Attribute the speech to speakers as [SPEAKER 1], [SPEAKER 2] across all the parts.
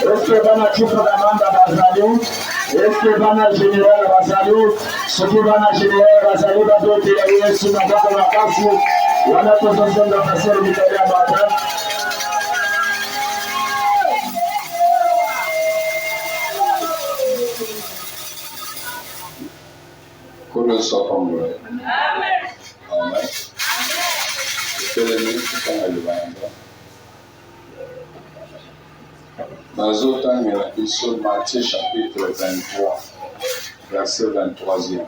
[SPEAKER 1] Est-ce que bana chifu na manda bazali? Est-ce que bana général bazali? Ce qui bana général bazali badote ya Yesu na baba na kasi wanapozonga pasero mitaya bata.
[SPEAKER 2] Kono sokombo. Amen. Amen. Bazotanga iso Matthieu chapitre 23, verset 23e.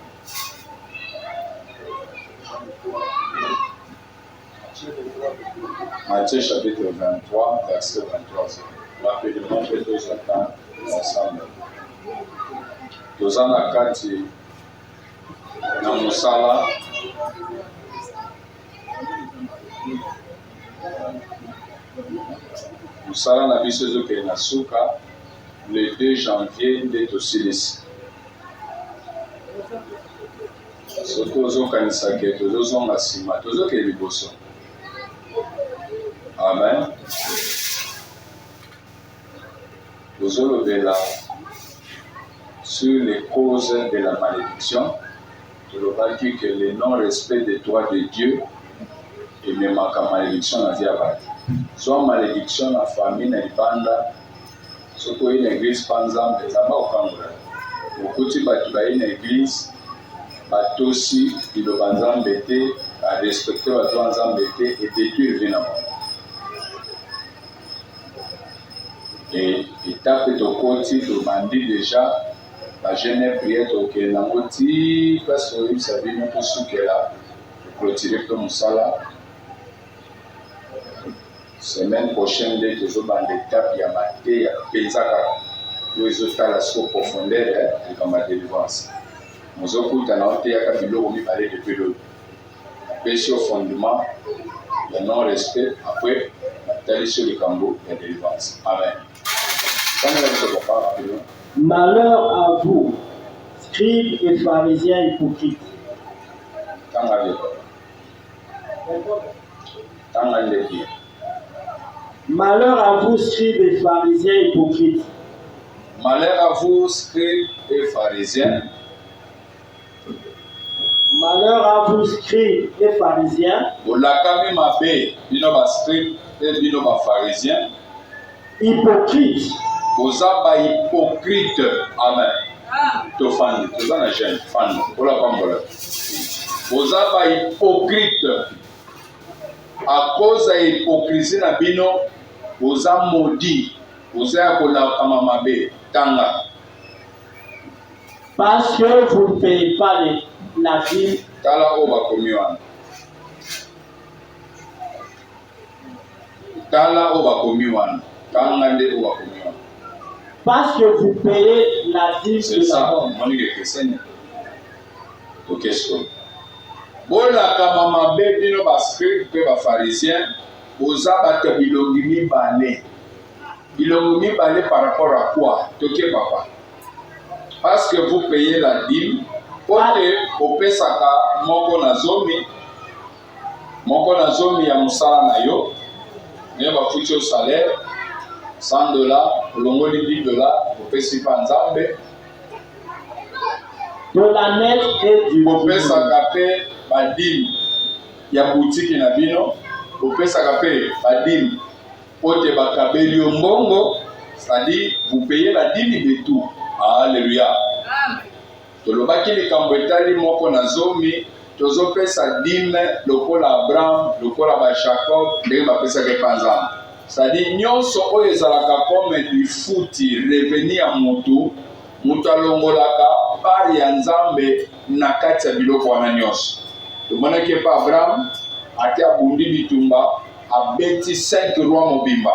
[SPEAKER 2] Matthieu chapitre 23, verset 23e. Rapidement, que tous attendent ensemble. Tous en akati na musala musala na biso ezokende na suka le 2 janvier nde tosilisi. Soki ozokanisa ke tozozonga nsima tozokende liboso. Amen. Tozolobela sur les causes de la malédiction. Tolobaki que le non-respect des droits de Dieu et même la malédiction na vie ya bato. Soit malédiction na famille na libanda, soki oyi na église pa nzambe ezamba kokangola. Okuti bato bayi na église batosi liloba nzambe te, barespecte bato ya nzambe te, edétruire vie na bango. Et étape tokoti tobandi déjà la jeune prière tokende nango ti place oyebisa bino tosukela toclôturer to mosala. Semaine prochaine nde tozobanda étape ya mateya mpenza kaka oyo ezotala siko profondeur likambo ya délivrance. Mozokutana oteyaka biloko mibale depuis lelo apesi yo fondement ya non respect après natalisi yo likambo ya délivrance. Amen.
[SPEAKER 1] Malheur à vous, scribes et pharisiens hypocrites. Malheur à vous, scribes et pharisiens hypocrites.
[SPEAKER 2] Malheur à vous, scribes et pharisiens.
[SPEAKER 1] Malheur à vous, scribes et pharisiens.
[SPEAKER 2] Bolakami mabe, bino ba scribes et bino ba pharisiens.
[SPEAKER 1] Hypocrites.
[SPEAKER 2] Vous êtes hypocrite. Amen. Tofani, tu es un jeune fan. Vous êtes hypocrite. À cause de l'hypocrisie na bino, vous êtes maudit. Vous êtes kamamabe tanga.
[SPEAKER 1] Parce que vous ne payez pas la dîme.
[SPEAKER 2] Tala oba komiwan. Tala oba komiwan. Tangande oba komiwan.
[SPEAKER 1] Parce que vous payez la dîme.
[SPEAKER 2] C'est ça, mon question. Ok, so. Bola kama mabe bino ba scribe pe ba pharisien, oza bata bilongi mibale. Bilongi mibale par rapport à quoi? Toke papa. Parce que vous payez la dîme, ote opesaka moko na zomi ya musala na yo, ne ba futi au salaire $100, olongoli $10, opesi pa nzambe.
[SPEAKER 1] De la net et du
[SPEAKER 2] opesaka pe badim ya boutique na bino, opesaka pe badim pote bakabeli yo mbongo, c'est-à-dire vous payez la dîme de tout. Alléluia. Amen. Tolobaki likambo etali moko na zomi, tozopesa dîme lokola Abraham, lokola ba Jacob, ndenge bapesaka pa nzambe. C'est-à-dire nyonso oyo ezalaka comme du futi reveni ya mutu alongolaka pari ya nzambe na kati ya biloko wana nyonso. Tomonaki pa Abraham ati abundi bitumba abeti 5 rois mobimba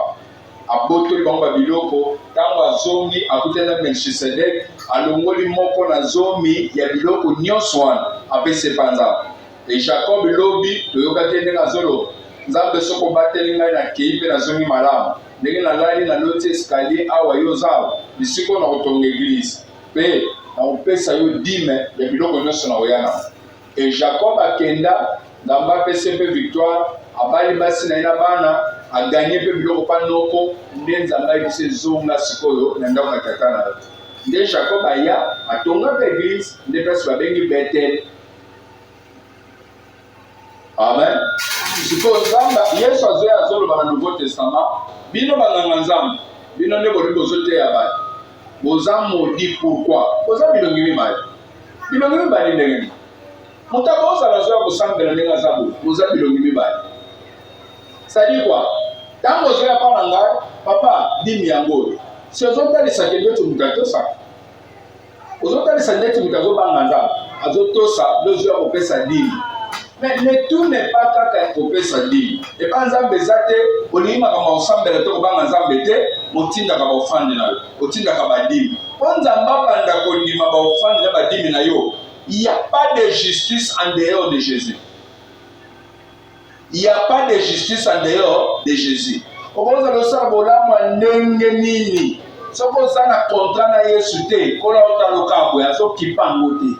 [SPEAKER 2] abotoli bango biloko ntango azongi akutana Melchisedek alongoli moko na zomi ya biloko nyonso wana apesi pa nzambe. Et Jacob lobi toyokaki ndenge azolo nzambe soko bateli ngai na kei mpe nazongi malamu ndenge nalali na loti escalier awa yo zawa bisiko na kotonga église mpe na kopesa yo dime ya biloko nyonso na koya nango. Et Jacob akenda nzambe apesi mpe victoire abali basi na ye na bana a gagné peu biloko panoko nde nzambe ayebisi zonga sikoyo na ndako ya tata na yo. Nde Jacob aya atonga mpe église nde place babengi Bethel. Amen. Sikoyo nzambe Yesu azoya azoloba na Nouveau Testament bino banganga nzambe bino nde boli bozoteya bato boza maudit. Pourquoi? Boza bilongi mibale. Bilongi mibale ndenge nini? Moto akozala azoya kosambela ndenge aza boye boza bilongi mibale. C'est-à-dire quoi? Tango ozoya mpa na ngai papa dimi yango oyo si ozotalisa ke ndeti moto atosa ozotalisa ndeti moto azobanga nzambe azotosa nde ozoya kopesa dimi. Mais ne tout n'est pas kaka kopesa dimi. Epa nzambe eza te olimaka maosambela to kobanga nzambe te motindaka baofandi na yo otindaka badimi mpo nzambe abanda kondima baofandi na badimi na yo. Il n'y a pas de justice en dehors de Jésus. Il n'y a pas de justice en dehors de Jésus. Okoza losala bolamu ndenge nini soko oza na contrat na Yesu te kola otaloka boya azokipango te.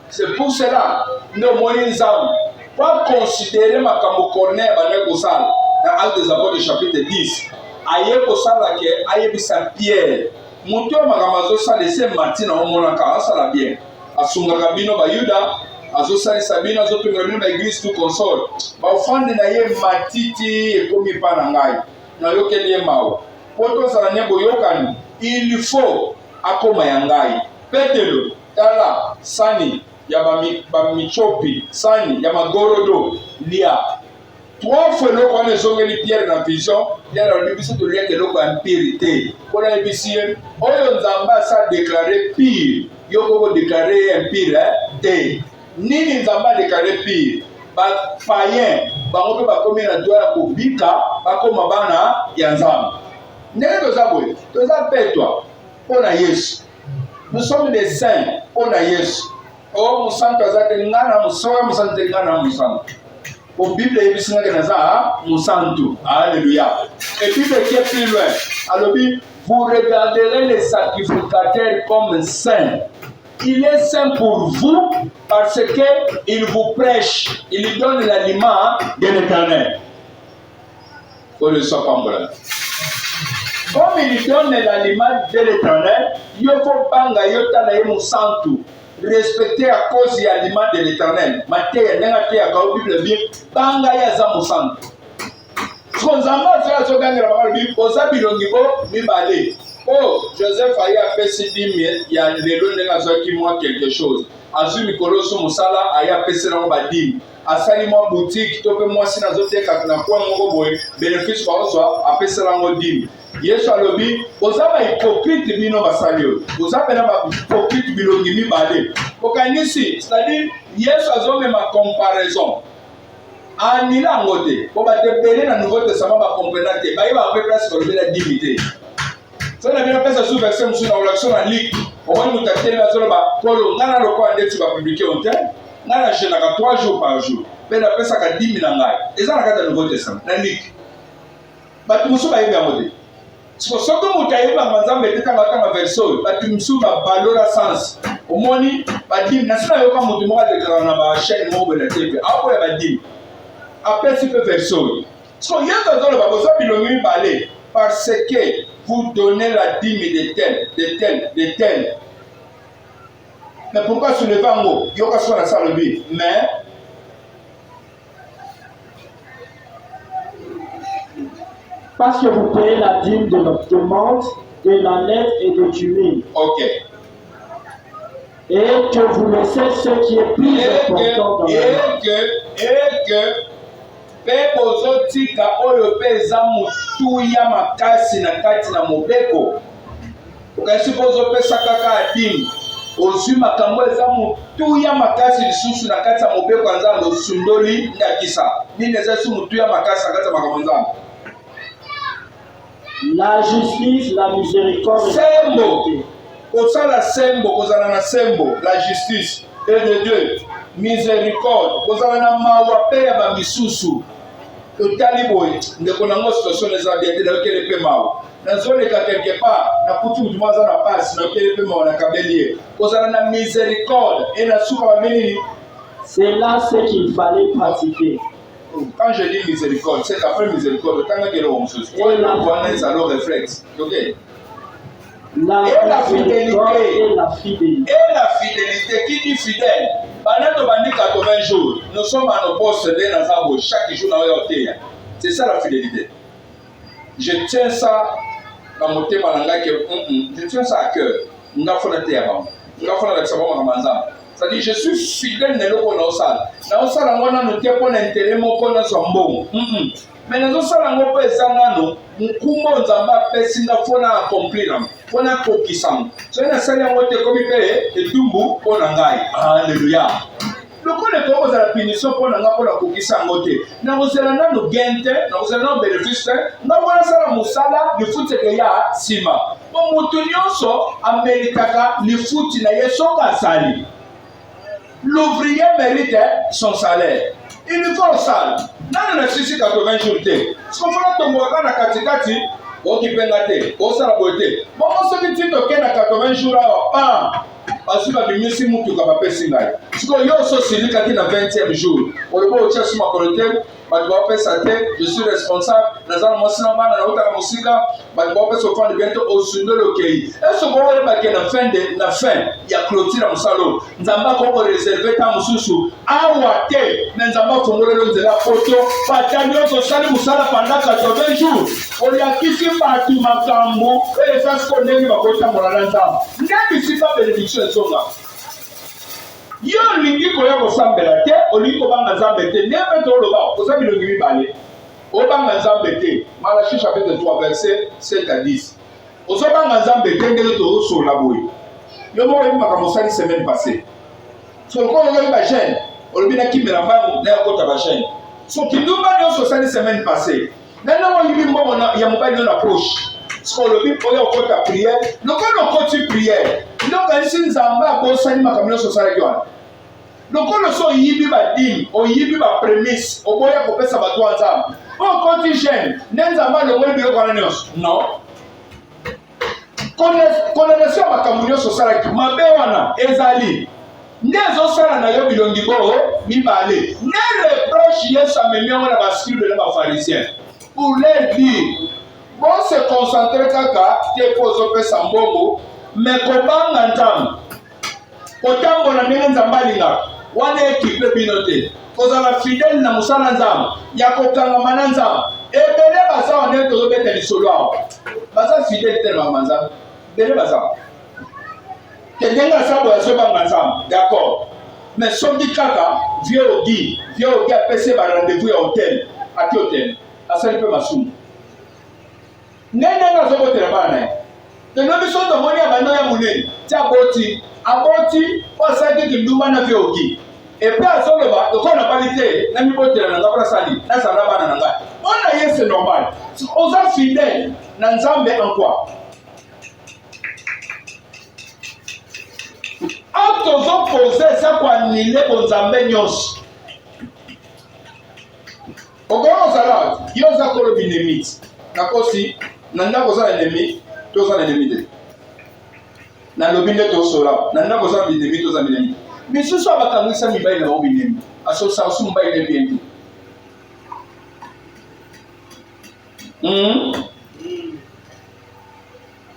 [SPEAKER 2] C'est pour cela nde omoni nzambe po aconsidere makambo Corneille abandaki kosala na Actes des Apôtres chapitre 10 aye kosala ke ayebisa Pierre moto oyo makambo azosala ese Martin aomonaka asala bien asungaka bino bayuda azosalisa bino azopengela bino baeglise tout console baofandi na ye matiti ekomi mpa na ngai nayokeli ye mawa po tozala ne boyokani il faut akoma ya ngai. Petelo tala sani ya bamichopi sani ya magorodo lia trois fois eloko wana ezongeli Pierre na vision. Pierre alobi biso toliaka eloko ya mpiri te mpona yebisi ye oyo nzambe asa deklare pire yo koko deklare ye mpire te. Nini nzambe adeklare pire? Bapayen bango mpe bakomi na droit ya kobika bakoma bana ya nzambe. Ndenge toza boye toza petwa mpo na Yesu. Nous sommes des saints mpo na Yesu. O mosantu aza te nga na mosoya mosantu te nga na mosantu. Au Bible yebisi nga ke naza mosantu. Alléluia. Et puis qui est plus loin alobi vous regarderez les sacrificateurs comme saints. Il est saint pour vous parce que il vous prêche, il donne l'aliment de l'Éternel. Faut le savoir. Comme il donne l'aliment de l'Éternel, il faut banga yota na yemo santu. Respecter à cause de l'aliment de l'Éternel. Matthieu n'a pas à la Bible bien. Banga yaza mo santu. Konzamba za zo ganga la Bible. Oza bilongibo mibale. Oh, Joseph a appelé dimi ya lelo ndenga zoki moi quelque chose. Azu mikolo so musala aya pese na badimi. Asali moi boutique to pe moi sina zoteka na kwa moko boye bénéfice kwa ozo apese na ngo dimi. Yesu alobi ozaba hypocrite bino basalio. Ozaba na ba hypocrite bilongi mibale. Okanisi, c'est-à-dire Yesu azome ma comparaison. Anila ngote, ko ba tepele na Nouveau Testament ba comprendre te. Ba yeba pe place ko la dimité. Ça n'a bien fait sous verset monsieur dans l'action en ligue. Au moins nous t'attendons la zone ba polo ngana loko ande tu vas publier on tel. Ngana jeuna ka 3 jours par jour. Mais la pesa ka 10 000 ngai. Eza na kata Nouveau Testament na ligue. Ba tu musu ba yeba ngode. Soko mutayeba manzambe tetanga kama verso. Ba tu musu ba balora sens. Omoni ba dim na sina yoka mutu mo ka dekara na ba chaîne mo bela TV. Apo ya ba dim. Après ce verso. So yendo zolo ba bosa bilongi balé parce que vous donnez la dîme de tel. Mais pourquoi soulever un mot? Il y a soit la salle de mais
[SPEAKER 3] parce que vous payez la dîme de menthe, de la lèvre et de cumul.
[SPEAKER 2] Ok.
[SPEAKER 3] Et que vous laissez ce qui est plus important dans la vie.
[SPEAKER 2] Et que pe bozotika oyo pe eza motuya makasi na kati na mobeko okasi bozopesa kaka adini ozwi makambo eza motuya makasi lisusu na kati ya mobeko ya nzambe osundoli ndakisa nini eza lisusu motuya makasi na kati ya makambo nzambe
[SPEAKER 3] la justice, la miséricorde
[SPEAKER 2] sembo kosala sembo kozala na sembo la justice et de Dieu miséricorde kozala na mawa pe ya bamisusu otali boye ndeko nango situation eza bien te nakele pe mawa nazoleka quelque part na kutu mutu mwaza na pasi nakele pe mawa na kabeli ye kozala na miséricorde et na suka baminini
[SPEAKER 3] c'est là ce qu'il fallait pratiquer.
[SPEAKER 2] Quand je dis miséricorde, c'est qu'après miséricorde, autant que l'on se souvient, on a un réflexe. Ok?
[SPEAKER 3] La fidélité.
[SPEAKER 2] Et la fidélité. Qui dit fidèle? Pendant 80 jours, nous sommes à nos postes de Nazarbo chaque jour dans le terre. C'est ça la fidélité. Je tiens ça dans mon thème, je tiens ça à cœur. C'est-à-dire, je suis fidèle dans le salle. Dans le salle, on a noté pour l'intérêt, on a son bon. Mais dans le salle, on a pas ça, nous, comment on a fait si on a accompli, on a coquille ça. So, on a salle, on a comme il et tout bout, on a gagné. Alléluia. Le coup de cause à la punition pour la coquille ça, nous allons gagner, nous allons bénéficier, nous allons faire la moussala, le foot est déjà sima. Bon, nous tenons Américain, le foot n'est pas sali. L'ouvrier mérite son salaire. Il lui faut le salaire. Dans le 80 jours, ce qu'on fait dans le Katikati, on qui peut gâter, on s'en a beauté. Bon, on se dit que dans 80 jours, parce que la musique est tout capable de faire. Ce qu'on y a aussi, c'est qu'il y a 20e jour. On le voit au test sur ma collègue. Je suis responsable. Nous allons montrer la musique. Je suis bientôt au sud de l'OKI. Est-ce qu'on va la fin, il y a clôture dans le salon. Nous allons réserver ta moussou. Awate, nous allons faire la photo. Bataillon social moussala pendant 80 jours. On y a quitté partout ma cambo. Et ça se connaît, il va côté mon alanta. N'est pas bénédiction de son gars. Yo lingi koya ko sambela te olingi ko banga nzambe te nebe to loba ko sabi longi mibale o banga nzambe te Malachie chapitre 3 verset 7 à 10 o so banga nzambe te ngelo to so la boy yo mo yima ka mosali semaine passée so ko yo ba chaîne o lobi na kimela mbangu na ko ta ba chaîne so kindumba yo so sali semaine passée na na mo yimi mbo na ya mobali na approche so lobi ko yo ko ta prière no ko ti prière donc ici nzamba ko sali makamelo so sala kyo donc on so yibi ba dim o yibi ba prémisse o boya ko pesa ba to nzamba o contingent nzamba le ngoli ko na nyos non connaissance makamelo so sala kyo mabe wana ezali ndezo sala na yo bilongi bo mibale ne reproche yesu amemi wana ba scribe na ba pharisien pour leur dire bon se concentrer kaka te pozo pesa mbongo mais kobanga nzambe kotambola ndenge nzambe alinga wana ekipe bino te kozala fidèle na mosala nzambe ya kokangama na nzambe ebele baza wana tozobeta lisolo awa baza fidèle te na makambo nzambe ebele baza te ndenge asabo ya zobanga nzambe d'accord mais soki kaka vie ogi apesi barendez-vous ya hotel ati hotel asali mpe masumu ndenge azobotela bana ye teno biso tomoni abando ya monene ti aboti po asalaki kindumba na vioki epe azoloba lokola bali te na mibotela na nga mpona sali nasala bana na ngai mpona ye se normal oza fidèle na nzambe en quoi acte ozopose eza koanile bonzambe nyonso okoma ozala yo oza kolobi nemite nakosi na ndako oza na ennemi toza na ennemi te na lobi nde tosola na ndako oza na binemi toza na binemi misusu abakangisa mibali na bango binemi asosa osu mobali ne bien te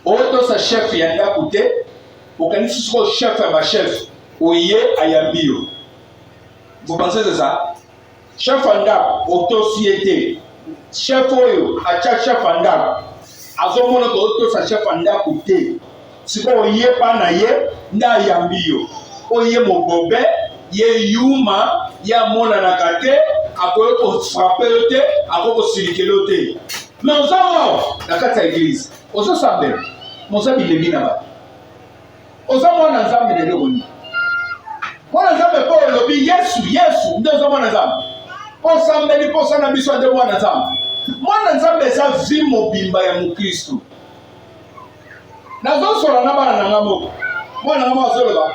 [SPEAKER 2] oyo tosa chef ya ndako te okanisi soko chef ya bachef oye ayambi yo vous pensez c'est ça chef ya ndako otosi ye te chef oyo atia chef ya ndako azomona ko otosa chef ya ndako te siko oye pa na ye nde ayambi yo oye mobobe ye yuma ye amonanaka te akoki kofrape yo te akoki kosilikela yo te mais oza awa na kati ya eglise ozosambela moza bilemi na bato oza mwana nzambe lelo boni mwana nzambe mpo olobi yesu nde oza mwana nzambe osambeli mposa na biso nde mwana nzambe mwana nzambe eza vi mobimba ya mokristu nazosola na bana na nga moko mwana nga moko azoloba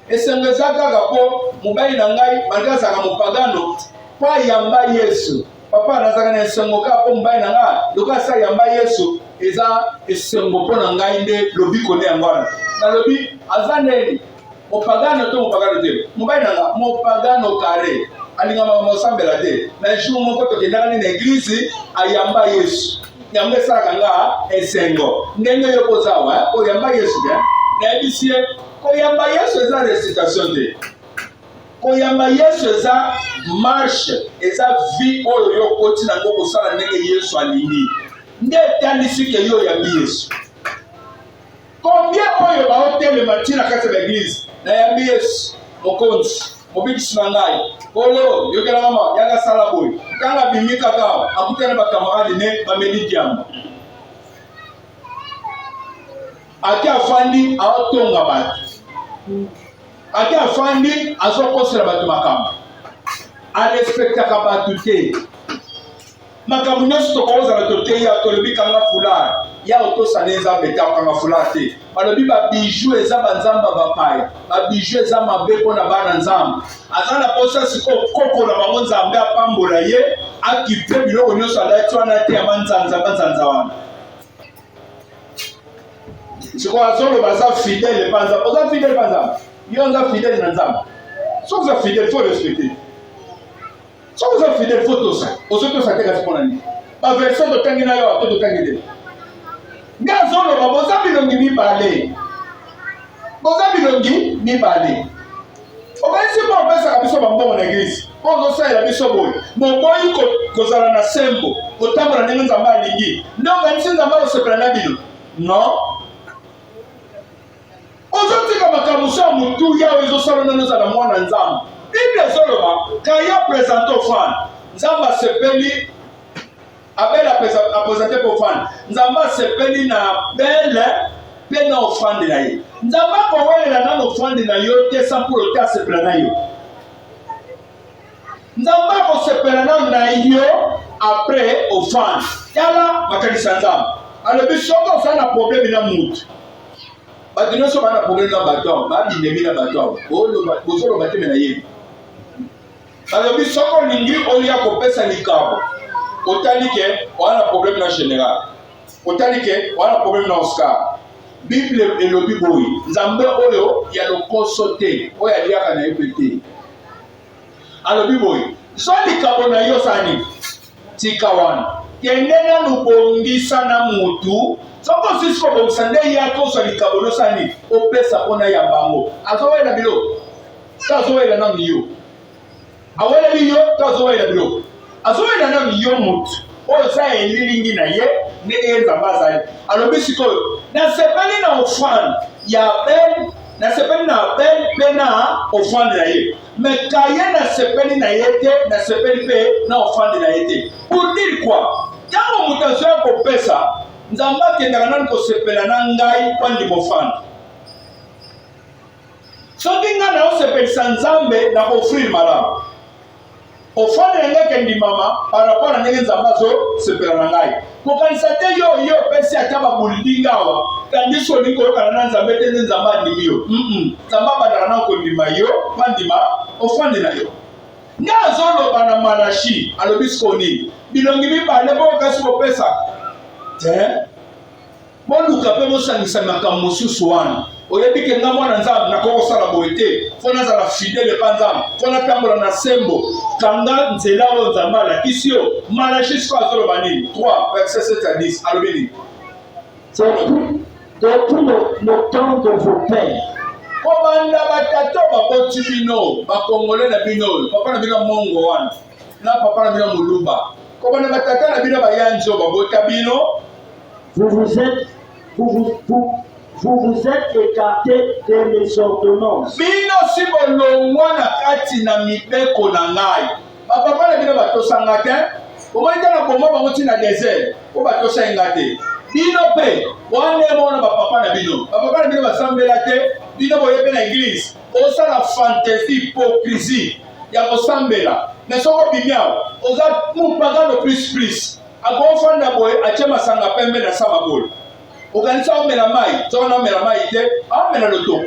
[SPEAKER 2] esengo eza kaka mpo mobali na ngai malgré azalaka mopagano mpo ayamba yesu papa nazalaka na esengo kaka mpo mobali na nga lokola asa ayamba yesu eza esengo mpo na ngai nde lobi kone yango wana nalobi aza ndeni mopagano to mopagano te mobali na nga mopagano kare alingama mosambela te na jour moko tokendaka na église ayamba Yesu yango esalaka nga esengo ndenge yo kozawa oyamba Yesu te nayebisi ye koyamba Yesu eza récitation te koyamba Yesu eza marche eza vie oyo yo koti nango kosala ndenge Yesu alingi nde etandisi ke yo oyambi Yesu combien oyo baotelema ntina kati ya l'église nayambi Yesu mokonzi mobikisi na ngai kolo yokela mama yanga sala boye kanga bimi kaka akutana bakamarade ne bameli diamba ati afandi aotonga bato ati afandi azokosela bato makambo arespektaka bato te makambo nyonso tokozala toteya tolobi kanga fulare ya otosana nzambe te akanga fulare te balobi babiju eza banzamba bapaya babiju eza mabe mpona bana nzambe aza na posa sikoyo kokola bango nzambe apambola ye akipe biloko nyonso alati wana te ya banzanza wana sikoyo azoloba aza fidele mpa nzambe oza fidele mpa nzambe yo oza fidele na nzambe soki oza fidele fo respecte soki oza fidele fo tosa ozotosa te kasi mpona nini baverse totangi na yo ato totangi te nde azoloba boza bilongi mibale okanisi mpo opesaka biso bambongo na eglise mpo ozosalela biso boye moboyi kozala na sembo kotambola ndenge nzambe alingi nde okanisi nzambe alosepela na bino non ozotika makambo so ya motu yawe ezosala nano ozala mwana nzambe bible ezoloba kaya présente ofane nzambe asepeli abele apresente mpo ofane nzambe asepeli na bele mpe na ofande na ye nzambe akowelela nano ofande na yo te sampolo te asepela na yo nzambe akosepela nano na yo apres ofande yala makanisa nzambe alobi soki osala na probleme na mutu bato nyonso bana probleme na bato awo babindemi na bato awo bozoloba te me na yebi balobi soki olingi olia kopesa likabo otali ke wana probleme na général otali ke wana probleme na Oscar bible elobi boye nzambe oyo ya lokoso te oyo aliaka na ye mpe te alobi boye so likabo na yo sani tika wana kende nanu bongisa na mutu soki osisi kobongisa nde ye atosa likabo nosani opesa mpona ya bango azowela biloko to azowela nanu yo aweleli yo to azowela biloko azowela nanu yo mutu oyo eza elilingi na ye ndenge ye nzambe azali alobi sikoyo nasepeli na ofande ya abel nasepeli na abel mpe na ofande na ye me kaye nasepeli na ye te nasepeli mpe na ofande na ye te pour dire quoi ntango moto azoya kopesa nzambe akendaka nani kosepela na ngai mpo ndima ofande soki ngai naosepelisa nzambe na koofrire malamu ofande na ngai kendimama par rapport na ndenge nzambe azosepela na ngai kokanisa te yo opesi ata babuldinga awa kandi so olingi koyokana na nzambe te nde nzambe andimi yo nzambe abandaka na kondima yo bandima ofande na yo nde azoloba na Malachi alobi sikoyo nini bilongi mibale bokasi kopesa te boluka mpe bosangisa makambo mosusu wana oyebi ke nga mwana nzambe nakokosala boye te mpo nazala fidele mpa nzambe mpo natambola na sembo kanga nzela oyo nzambe alakisi yo Malachi sikoyo azoloba nini 3 verset 7 à 10 alobi nini
[SPEAKER 3] depuis le temps de vos pères
[SPEAKER 2] kobanda batata baboti bino bakongole na bino oyo papa na bino mongo wana na papa na bino moluba kobanda batata na bino bayanzi oyo babota bino
[SPEAKER 3] vous vous êtes écartés de mes ordonnances.
[SPEAKER 2] Bino si bolongwa na kati na mibeko na ngai. Bapapa na bino batosanga te. Omoni tala bomba bango tina désert. O batosenga te. Bino pe wane mona bapapa na bino. Bapapa na bino basambela te. Bino boyepe na église. Osala fantaisie, hypocrisie ya kosambela. Mais soko bimiao, oza mupanga le plus. Akofanda boye atie masanga pembe na samabolo. Okanisa omela mai, zona omela mai te, omela loto.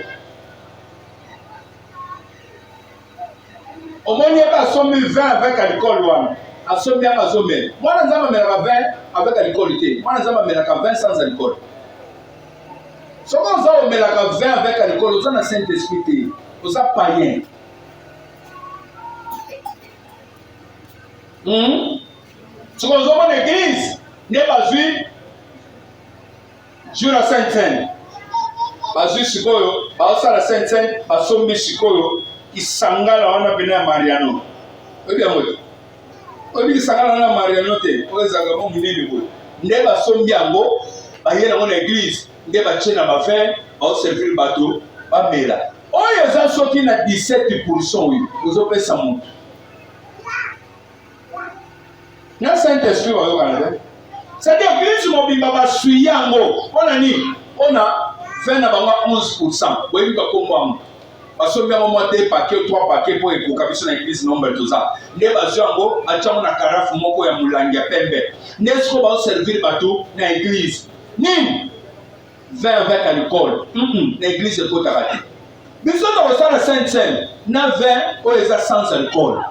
[SPEAKER 2] Omoni eba asombi 20 avec alcool wana. Asombi anga azomela. Mwana nzamba omelaka 20 avec alcool te. Mwana nzamba omelaka 20 sans alcool. Soko oza omelaka 20 avec alcool, oza na Saint-Esprit te. Oza païen. soki ozomona église nde bazwi jour ya sainte seine bazwi sikoyo baosala sainte seine basombi sikoyo kisangala wana pene ya mariano oyebi yango te oyebi kisangala wana ya mariano te oyo ezalaka mo minene boye nde basombi yango baye nango na église nde batie na bavin baoservir bato bamela oyo eza soki na 17% oyo ozopesa moto na Saint-Esprit bayokana te c'est-à-dire église mobimba basui yango mpona nini mpona 20 na bango 11% boyebi bakombo yango basombi yango mwa 2 paquet 3 paquet mpo ekoka biso na église nombre toza nde bazwi yango atiango na karafu moko ya molangi ya pembe nde siko baoservir bato na église nini 20 avec alcool na église ekotaka te biso tokosala sainte seine na 20 oyo eza sans alcool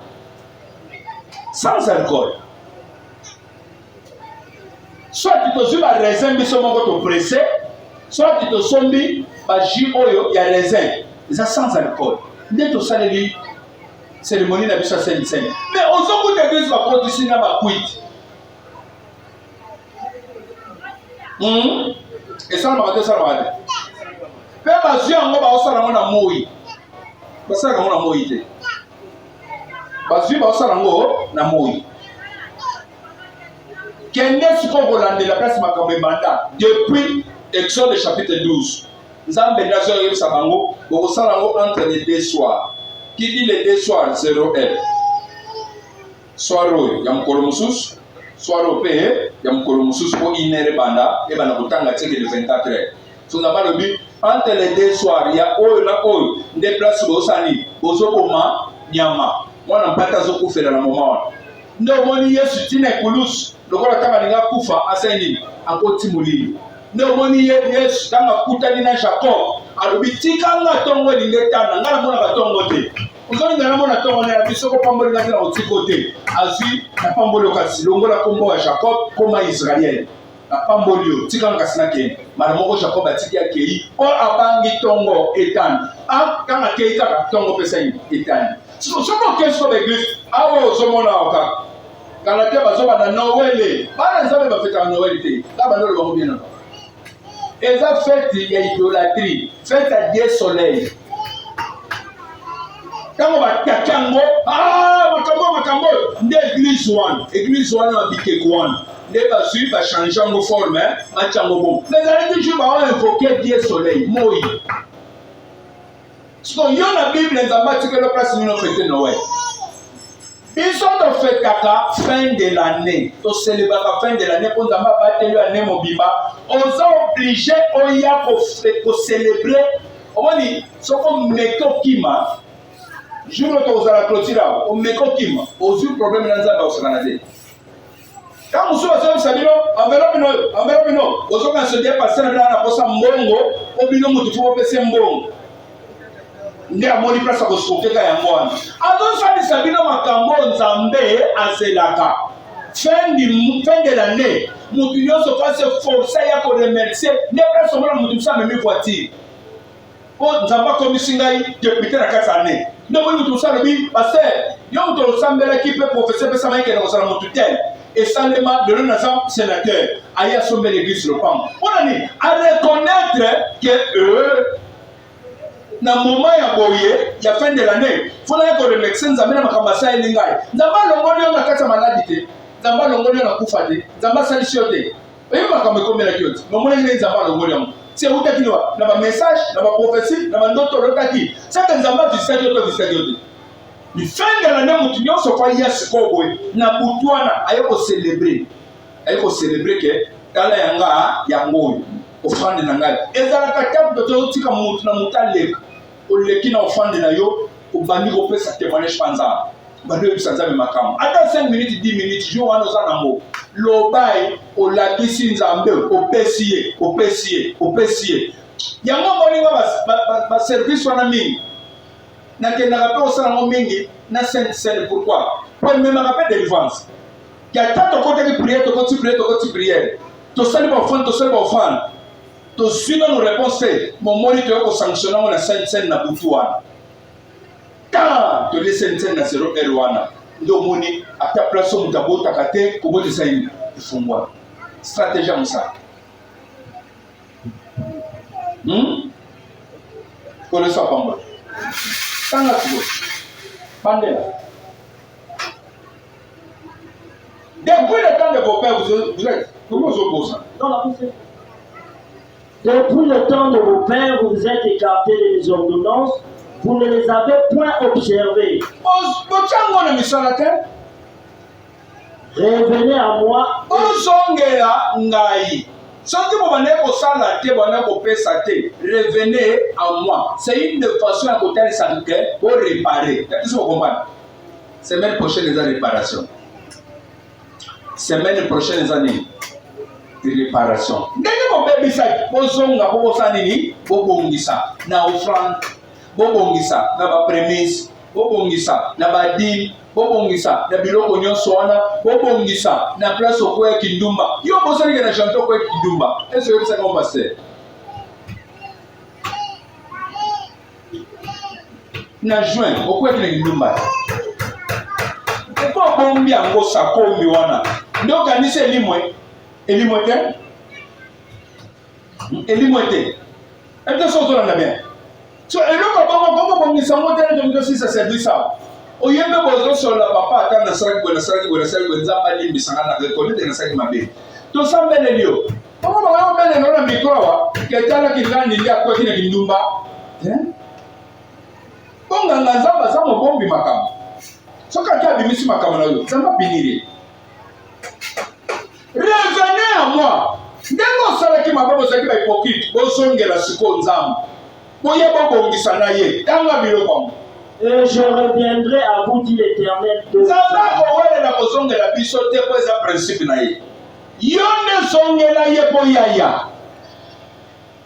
[SPEAKER 2] soit tozwi baraisin biso moko topresse soit tosombi bajus oyo ya raisin eza sans alcool nde tosaleli cérémonie na biso ya sainte seine mais ozokuta église bakotisi na bakwiti esalamaka te esalamaka te mpe bazwi yango baosala yango na moi basalaka yango na moi te bazwi baosala yango na moi kende sikoyo kolandela place makambo ebanda depuis Exode chapitre 12 nzambe nde azo oyebisa bango bokosala yango entre les deux soirs qui dit les deux soirs 0 soir oyo ya mokolo mosusu soir oyo mpe ya mokolo mosusu mpo inere banda ebanda kotanga tieke le 24 so nzambe alobi entre les deux soirs ya oyo na oyo nde place bozosani bozoboma nyama mwana mpata azokufela na moma wana nde omoni yesu tina ekulusu lokola ntango alinga kufa asali nini akoti molili nde omoni yesu ntango akutani na jacob alobi tika nga ntongo elingi etana ngai namonaka ntongo te ozolinga namona ntongo na yabi soko pambolinga te na kotiko te azwi na pamboli kasi longola kombo ya jacob koma israele na pamboli oyo tika nga kasi nakende mara moko jacob atiki akei mpo abangi ntongo etani ntango akei kaka ntongo mpesa etani soki okei soko baeglise awa ozomona kaka kala te bazobanda nowele bana nzambe bafetaka nowele te ka bandolo bango bien nano eza fete ya idolâtrie fete ya dieu soleil ntango bataki yango makambo nde église wana babikeko wana nde bazwi bachange yango forme batia yango bongo mais ezalaki jour baoinvoke dieu soleil moi siko yo na bible nzambe atikelo place nino fete noel biso tofetaka fin de l'année toselebaka fin de l'année mpo nzambe abateli yo année mobimba oza oblige oya kocelebre omoni soki omeki okima jour oyo tokozala clôture awa omeki okima ozwi problème na nzambe akosakana te ka mosusu bazobisa bino enveloppe bino ozoka sodie paster na bino na posa mbongo po bino motu fo bopese mbongo nde amoni place akosokeka yango wana azosalisa bino makambo nzambe azelaka fin de l'année motu nyonso fase force ya koremercie nde place omona motu mosu amemi voiture po nzambe akomisi ngai député na kati ya année nde moni motu mosu alobi paster yo moto osambelaki mpe professeur mpesa mayekende kosala motu tel esalema lelo naza sénateur aye asombela église lopango mpona nini areconnaître que na moment ya boye ya fin de l'année fona ya koremercie nzambe na makambo asaleli ngai nzambe alongoli yo na kati ya maladi te nzambe alongoli yo na kufa te nzambe asalisi yo te oyebi makambo ekomelaki yo te nomona ngei nzambe alongoli yango si eutaki na bamessage na baprophétie na bandoto olotaki seke nzambe avisitaki yo to avisitaki yo te ni fin de l'année motu nyonso fa ya sikoyo boye na butu wana aye kocelebre ke tala yanga yango oyo ofrande na ngai ezalaka te tozotika motu na motu aleka oleki na ofrande na yo obandi kopesa témoignage pa nzambe bandi oyebisa nzambe makambo ata 5 minutes 10 minutes jour wana oza nango lobai olakisi nzambe opesi ye yango moninga baservice wana mingi nakendaka mpe osala yango mingi na sainte seine pourquoi po ememaka mpe délivrance yata tokotaki tokoti priere tosali baofrande tozwi nano réponse te momoni toyo kosanctionne yango na sainte seine na butu wana ta tolie sainte seine na 0 wana ndomoni ata place mu tabota kate kobote saini ifungwa stratégie musa connaissez pas moi tanga tuko bandela depuis le temps de vos pères vous êtes comment vous opposez
[SPEAKER 3] dans la poussée. Depuis le temps de vos pères, vous vous êtes écartés des ordonnances, vous ne les avez point observées. Revenez à moi.
[SPEAKER 2] Revenez à moi. C'est une façon à côté de ça pour réparer. Est-ce que vous comprenez? Semaine prochaine, les réparations. Semaine prochaine, les années de réparation. Dès que mon bébé s'est posé, on a posé nini, bobongisa, na offrande, bobongisa, na ba prémisse, bobongisa, na ba dîme, bobongisa, na biloko nyonso wana, bobongisa, na place au kwe kindumba. Yo posé que na chanter kwe kindumba. Est-ce que ça comme pasteur? Na juin, au kwe kindumba. Et quoi bombi ango sakombi wana? Ndo kanisa elimwe. Elimwete? Elimwete. Est-ce que ça va bien? So, et là, comment on s'en va de si ça servit ça? Au lieu de poser sur la papa, attends, na sara qui nzamba limbi sanga na reconnaître na sara mabe. To samba le lio. Comment on va mettre dans le micro wa? Ketala ki ngani ndia kwa kina kindumba. Bonga nzamba za mo bombi makamo. So ka kia bimisi makamo na yo. Nzamba biniri. Revenez à moi. Ndeko sala ki mababo za ki ba hypocrite. Bosongela siko nzamba. Boye bobongisa na ye. Tanga biloko.
[SPEAKER 3] Et je reviendrai à vous, dit l'Éternel.
[SPEAKER 2] Nzamba ko wele na bosongela biso te ko eza principe na ye. Yone songela ye po yaya.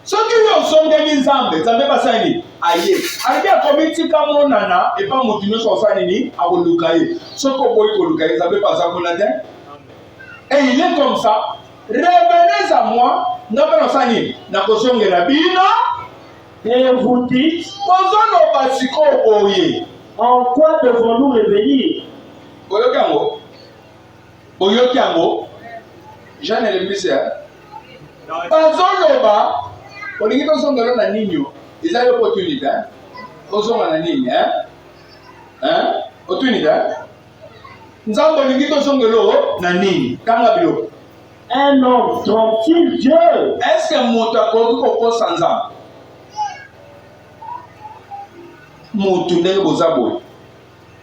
[SPEAKER 2] Soki yo songeli nzambe, nzambe basani aye. Alibi akomitika monana et pas mutino so sani ni aboluka ye. Soko boy ko luka ye nzambe pas akona te. Et il est comme ça. Revenez à moi. N'a sani na kosongela bino.
[SPEAKER 3] Et vous dites,
[SPEAKER 2] Bozono basiko oye.
[SPEAKER 3] en quoi devons-nous revenir?
[SPEAKER 2] Boyokango. Boyokango. Jean le ministère. Bazono ba. Olingi tosongelo na ninyo. Ils ont l'opportunité. Ozonga na nini, opportunité. Nzambo olingi tosongelo na nini? Kanga bilo.
[SPEAKER 3] Un homme trompe-t-il Dieu?
[SPEAKER 2] Est-ce que moto akoki kokosa nzambe? Moto ndenge boza boye.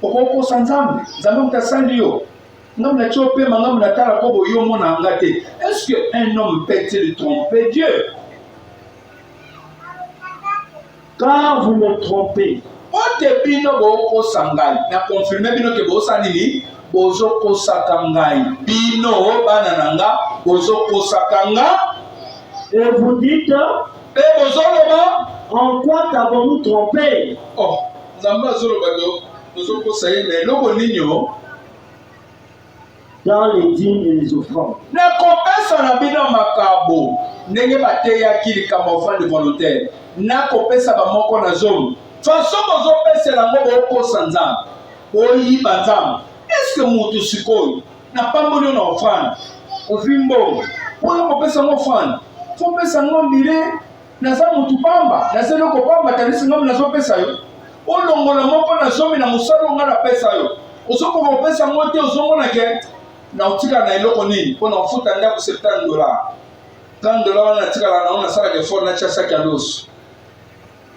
[SPEAKER 2] Okokosa nzambe. Nzambe mutasandi yo. Ngamu na chope mangamu na tala ko boyo mona ngate. Est-ce que un homme peut-il tromper Dieu?
[SPEAKER 3] Car vous me trompez.
[SPEAKER 2] Ote bino bokosa ngai. Na confirmer bino ke bosa nini? Bozo kosaka ngai. Bino bana nanga bozo kosaka nga.
[SPEAKER 3] Et vous dites,
[SPEAKER 2] Be bozo loba?
[SPEAKER 3] en quoi t'avons-nous trompé?
[SPEAKER 2] Oh, nzamba zolo bato bozo kosa ye mais loko ninyo
[SPEAKER 3] Dans les dîmes et les offrandes.
[SPEAKER 2] na kopesa na bino makabo ndenge bateyaki likambo offrande volontaire na kopesa bamoko na zomo faso bozopesela ngo bokosa nzambe oyiba nzambe. Est-ce que moto sikoyo na pamboli na offrande ozwi mbongo oyo kopesa ngo offrande fopesa ngo mbile naza motu pamba naza eloko pamba tanisi ngami nazopesa yo olongola moko na zomi na mosala onga na pesa yo ozokoka kopesa ngo te ozomona ke na otikala na eloko nini mpo na ofuta ndako $70 $30 wana natikala nango nasalaka effort natya saki ya loso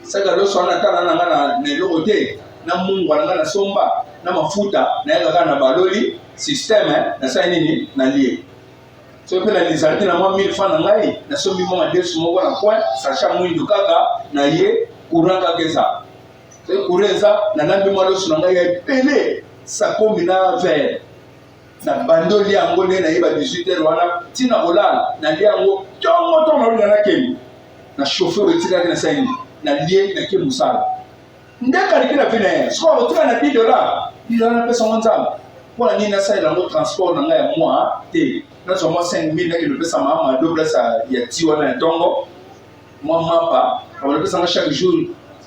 [SPEAKER 2] saki ya loso wana tala na nga na eloko te na mungwa na nga na somba na mafuta nayakaka na baloli systeme nasali nini na lie so mpe na lizala te na mwa 1000 francs na ngai nasombi mwa madesu moko na coin sacha mwindu kaka na ye courant kaka eza so courant eza nalambi mwa loso na ngai ya ebele sakomi na verre na bandoli yango nde nayeba 18h wana ntina kolala nalie yango tongo nalonga nakemi na chauffeur etikaki na saini na lie nake mosala nde kaliki na vina ye soki otika na $10 napesa ngo nzambe mpona nini nasalela yango transport na ngai ya mwa te nazwa mwa 5000 nake lopesa mama doblasa ya ti wana ya ntongo mwa mapa abalopesa ngo chaque jour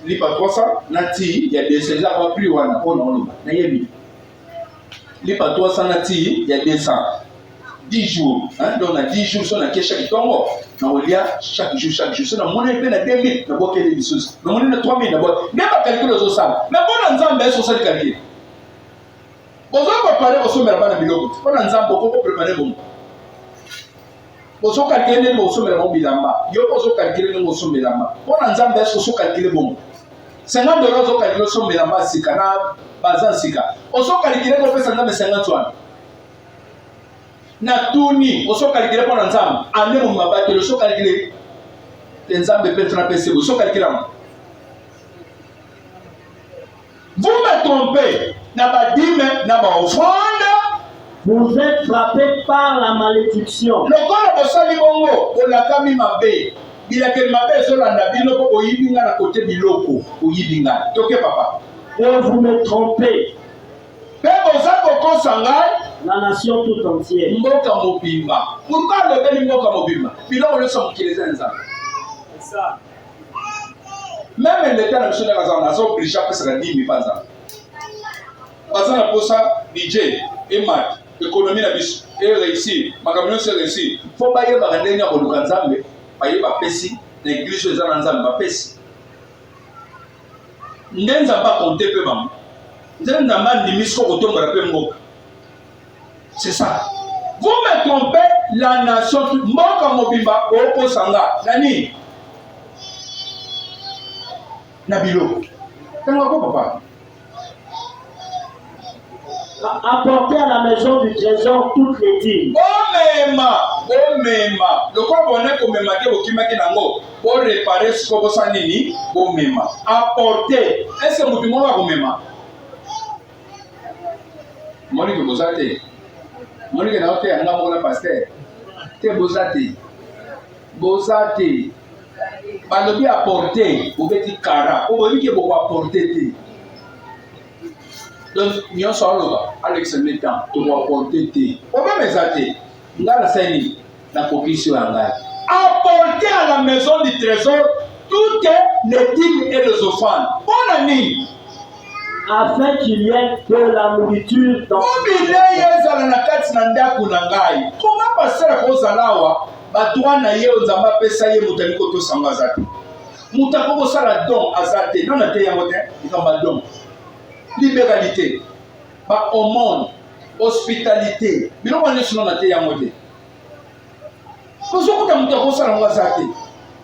[SPEAKER 2] lipa 300 na ti ya 200 eza kwa prix wana mpona oloba nayebi Les patois sanati, il y a 200. 10 jours. Hein? Donc, on a 10 jours, on a chaque temps. On a chaque jour. On a monnaie à 2000, on a des choses. On a 3000, on a même pas calculer les autres. Mais bon, on a un sur cette calcul. Vous avez préparé au sommet à Biloko. On a un beaucoup préparé. Vous avez calculé au sommet à Bilamba. Vous avez calculé au sommet à Bilamba. On a un sur calculer bon. $50 au calculer au sommet à Bilamba, c'est canard, bazan sika. On a calculé au sommet à 50 $. Na tuni oso calculer pour ensemble ane mo mabate le so calculer ensemble peut trapécer oso calculer. Vous me trompez na ba dîme na ba offrande,
[SPEAKER 3] vous êtes frappés par la malédiction.
[SPEAKER 2] le corps de sali bongo o la kami mabe bila ke mabe so landa biloko o yibinga na côté biloko o yibinga toke papa
[SPEAKER 3] Et vous me trompez la nation tout entière.
[SPEAKER 2] Mboka mobimba. Pourquoi le bel mboka mobimba? Biloko le sont qui les enza. C'est ça. Même l'état de monsieur de Razan a son prix chaque fois 10 000 par an. Parce que pour ça, budget et maths, économie la bis et réussir, ma camion c'est réussir. Faut pas y avoir un dernier pour le Kanzambe, pas y avoir pessi, l'église les Anzambe pas pessi. N'enza pas compter peu mam. N'enza pas ni misko auto me rappelle mboka. C'est ça. Vous me trompez, la nation, mboka mobimba, oko sanga, nani? Nabilo. T'as quoi, papa?
[SPEAKER 3] Apportez à la maison du trésor toutes les dîmes.
[SPEAKER 2] Omema. Le quoi bonnet comme maki au kimaki nango. Pour réparer ce que vous avez omema. Apportez. Est-ce que vous pouvez voir omema? Monique Bozate. Monique n'a pas été un pasteur. T'es Bozate. Bozate. Balobi apporter. Vous avez dit cara. Vous avez dit que vous apporter. Donc, nous sommes là, Alex Metan, tu dois apporter tes. Au même exaté, nous avons saisi la position en l'air. Apporter à la maison du trésor toutes les dîmes et les offrandes. Bonne année.
[SPEAKER 3] Afin qu'il y ait de la nourriture dans
[SPEAKER 2] comment passer la cause à l'awa? Batouan na ye ozamba pesa ye mutaniko to sanga zate. Mutako sala don azate. Non na te yamote, ikamba don. Libéralité, ba aumône, hospitalité. Bilo wane sino na te yamote. Koso kuta mutako sala ngazate.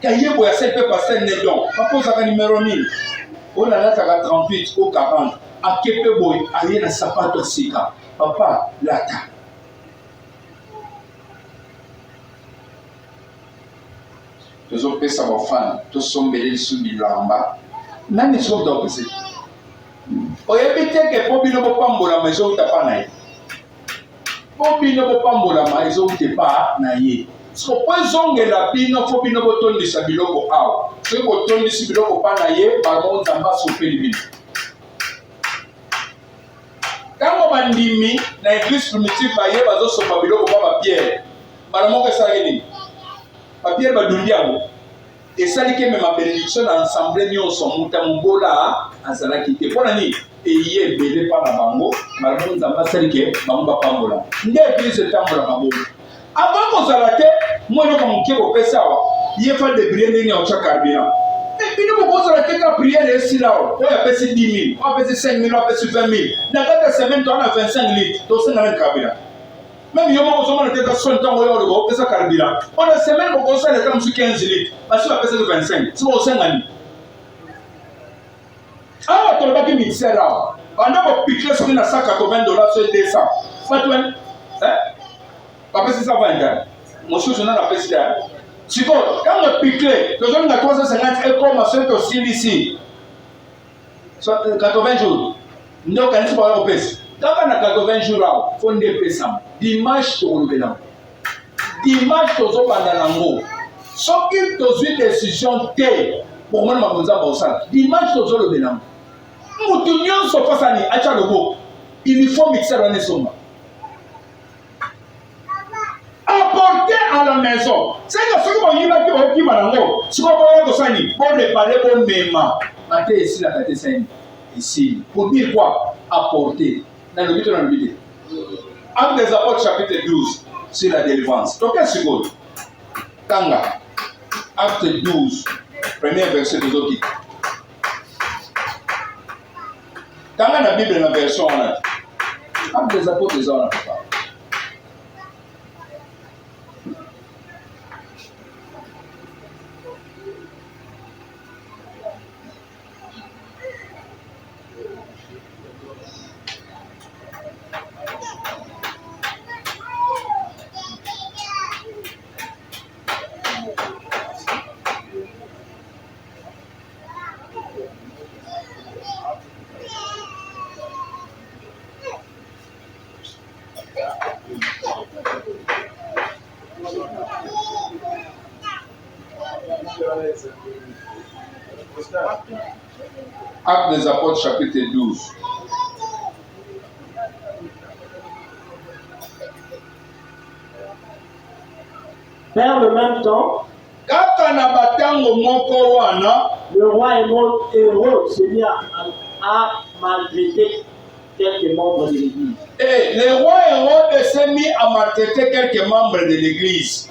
[SPEAKER 2] Kayebo ya sepe passer ne don. Papoza ka numéro 1000. On a là 38 ou 40. A kepe boy, a yena sapato sika. Papa, lata. Tous ont fait ça aux fans, tous sont mêlés sous bilamba. Nani sont dans ce. Oyebite que Bobino Bopambola maison ou tapa naïe. Bobino Bopambola maison ou tepa naïe. Ce qu'on peut zonger la pino, faut bino boton de sabiloko ao. Ce boton de sabiloko pa naïe, baron zamba soupé le vide. Quand on bandimi, na église primitive baye bazo sopa biloko pa Pierre. Baron que ça gagné. Pierre badundiamo. Et ça dit que même ma bénédiction ensemble nous sommes mutambola azalaki te pona ni eye belé par la bango malgré nzamba ça dit que bango pambola ndé église tambola bango avant qu'on s'arrête moi no comme ke ko pesa wa ye fa de briller ni au carburant et puis nous ko s'arrête ka prière et si là on a payé 10 000 on a payé 5 000 on a payé 20 000 dans cette semaine on a 25 litres donc c'est dans le carburant. Même si on a fait ça, on a fait carburant. On a semaine pour construire les 15 litres. Parce qu'on a fait 25. C'est pour 5 ans. Ah, tu as fait ministère là. On a piqué sur $180 sur 200. Fatouin. Hein? Après, c'est ça, 20 ans. Mon chou, je n'en ai pas fait ça. Tu vois, quand on a piqué, tu as 350 et comme on a aussi ici. 80 jours. Nous avons fait ça. Quand on a 80 jours, il faut des pésams. Dimanche, tu as dimanche, tu as ce qui te dit décision T pour moi, dimanche, tu as le bénin. Il faut mixer dans les sommes. Apporter à la maison. C'est que ce que vous avez dit, pour réparer pour mes ici, pour dire quoi? Apporter. Dans le but, Actes des Apôtres chapitre 12 sur la délivrance. Donc quel seconde? Tanga. Acte 12, premier verset de Zoki. Tanga la Bible dans la version en a. Actes des Apôtres les en a pas. Actes des Apôtres chapitre 12.
[SPEAKER 3] Vers le même temps, le roi Hérode s'est mis à maltraiter quelques membres de l'église.
[SPEAKER 2] Et le roi Hérode s'est mis à maltraiter quelques membres de l'église.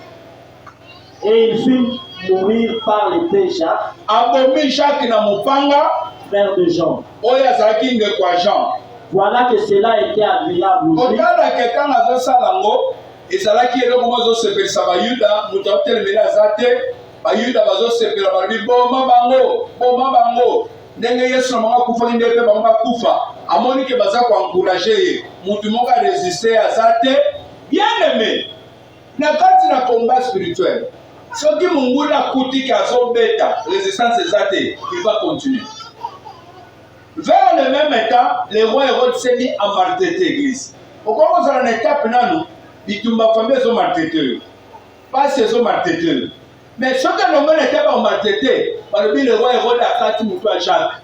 [SPEAKER 3] Et il fit mourir par l'épée Jacques,
[SPEAKER 2] Abomi Jacques na mopanga,
[SPEAKER 3] frère de Jean.
[SPEAKER 2] oya zaki ngekwa Jean.
[SPEAKER 3] Voilà que cela était agréable aux Juifs.
[SPEAKER 2] Otala quelqu'un a salango, ezalaki eloko mozo sepelisa bayuda, mutu atelemeli aza te, bayuda bazosepela balobi boma bango. Ndenge Yesu na bango akufaki nde mpe bango bakufa, amoni ke baza koencourage ye, mutu moko aresiste aza te. Bien aimé, na kati na combat spirituel, soki mungulu akuti ke azobeta résistance eza te, il va continuer. Vers le même temps, le roi Hérode s'est mis à maltraiter l'église. Au commence à l'étape, bitumba famille sont maltraités. Pas ces sont maltraités. Mais ce que l'on n'était pas maltraité, par le roi Hérode a fait tout à Jacques.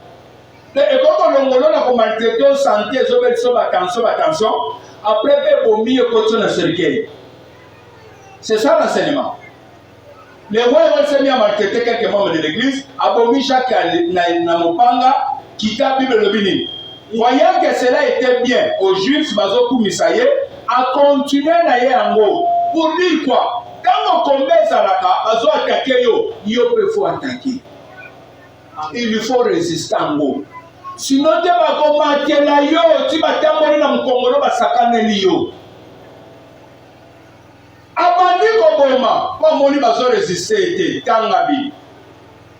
[SPEAKER 2] Et quand on a maltraité, santé, attention, après, au milieu, continue à cercueil. C'est ça l'enseignement. Le roi Hérode s'est mis à maltraiter quelques membres de l'église, abomi Jacques na mopanga. Kita Bible le bini. Voyant que cela était bien aux Juifs, Bazoku Misaye, a continué na yango. Pour dire quoi? Quand on combat Zalaka, Bazo attaquer yo peut faut attaquer. Il lui faut résister en gros. Sinon, tu vas combattre la yo, tu vas t'amener dans le Congo, va s'accaner yo. Abandi Koboma, comme on y va résister, Tangabi.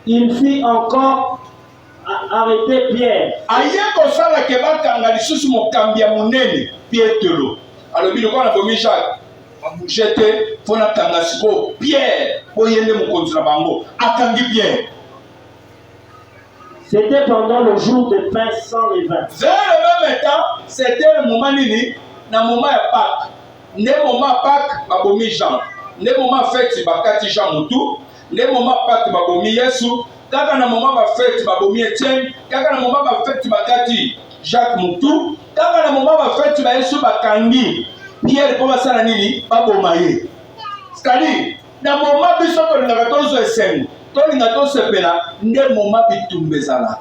[SPEAKER 3] Il fit encore arrêter Pierre.
[SPEAKER 2] Aye kosala ke bakanga lisusu mokambi ya monene Pietro. Alobi lokwa na bomi Jacques. Jeté fona kanga siko Pierre oyende mokonzi na bango akangi Pierre.
[SPEAKER 3] C'était pendant le jour de pain sans levain.
[SPEAKER 2] Vers le même temps, c'était le moment nini na moment ya Pâques. Ne moment Pâques babomi Jean. Ne moment fête bakati Jean mutu. Ne moment Pâques babomi Yesu. Kaka na moment ba fête babomi Etienne, kaka na moment ba fête bakati Jacques Moutou, kaka na moment ba fête ba Yesu bakangi Pierre pour basala nini baboma ye. C'est-à-dire na moment biso to linga tozo esengo, to linga to sepela nde moment bitumbezala.